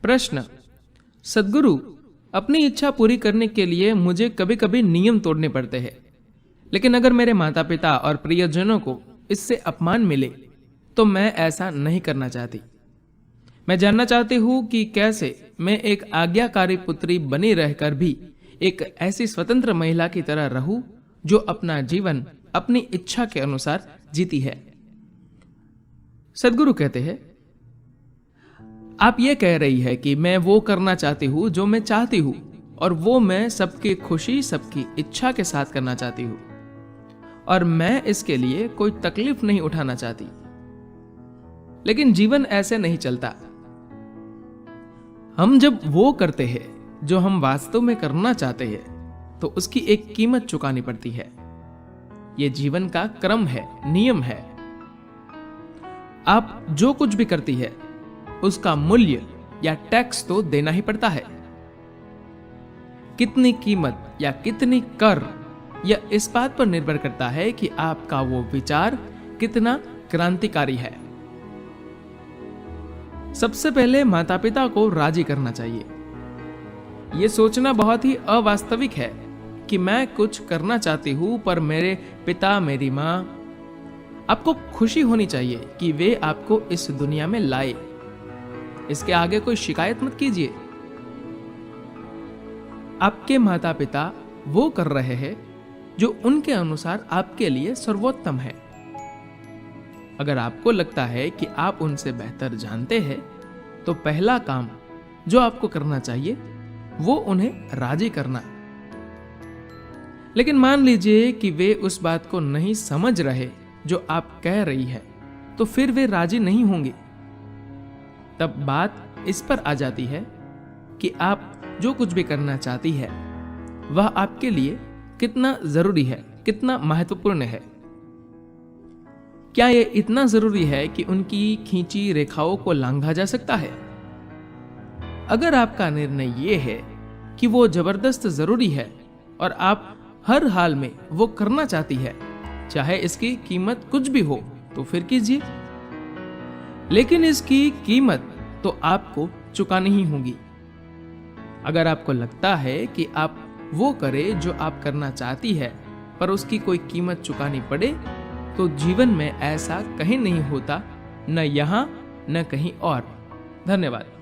प्रश्न। सद्गुरु, अपनी इच्छा पूरी करने के लिए मुझे कभी कभी नियम तोड़ने पड़ते हैं, लेकिन अगर मेरे माता पिता और प्रियजनों को इससे अपमान मिले तो मैं ऐसा नहीं करना चाहती। मैं जानना चाहती हूँ कि कैसे मैं एक आज्ञाकारी पुत्री बनी रहकर भी एक ऐसी स्वतंत्र महिला की तरह रहूं जो अपना जीवन अपनी इच्छा के अनुसार जीती है। सद्गुरु कहते हैं, आप ये कह रही है कि मैं वो करना चाहती हूं जो मैं चाहती हूं, और वो मैं सबकी खुशी सबकी इच्छा के साथ करना चाहती हूं, और मैं इसके लिए कोई तकलीफ नहीं उठाना चाहती। लेकिन जीवन ऐसे नहीं चलता। हम जब वो करते हैं जो हम वास्तव में करना चाहते हैं तो उसकी एक कीमत चुकानी पड़ती है। ये जीवन का क्रम है, नियम है। आप जो कुछ भी करती है उसका मूल्य या टैक्स तो देना ही पड़ता है। कितनी कीमत या कितनी कर, यह इस बात पर निर्भर करता है कि आपका वो विचार कितना क्रांतिकारी है। सबसे पहले माता पिता को राजी करना चाहिए। यह सोचना बहुत ही अवास्तविक है कि मैं कुछ करना चाहती हूं पर मेरे पिता मेरी मां। आपको खुशी होनी चाहिए कि वे आपको इस दुनिया में लाए। इसके आगे कोई शिकायत मत कीजिए। आपके माता पिता वो कर रहे हैं जो उनके अनुसार आपके लिए सर्वोत्तम है। अगर आपको लगता है कि आप उनसे बेहतर जानते हैं तो पहला काम जो आपको करना चाहिए वो उन्हें राजी करना। लेकिन मान लीजिए कि वे उस बात को नहीं समझ रहे जो आप कह रही है, तो फिर वे राजी नहीं होंगे। तब बात इस पर आ जाती है कि आप जो कुछ भी करना चाहती है वह आपके लिए कितना जरूरी है, कितना महत्वपूर्ण है। क्या यह इतना जरूरी है कि उनकी खींची रेखाओं को लांघा जा सकता है? अगर आपका निर्णय यह है कि वो जबरदस्त जरूरी है और आप हर हाल में वो करना चाहती है, चाहे इसकी कीमत कुछ भी हो, तो फिर कीजिए। लेकिन इसकी कीमत तो आपको चुकानी ही होगी। अगर आपको लगता है कि आप वो करें जो आप करना चाहती है पर उसकी कोई कीमत चुकानी पड़े, तो जीवन में ऐसा कहीं नहीं होता, न यहां न कहीं और। धन्यवाद।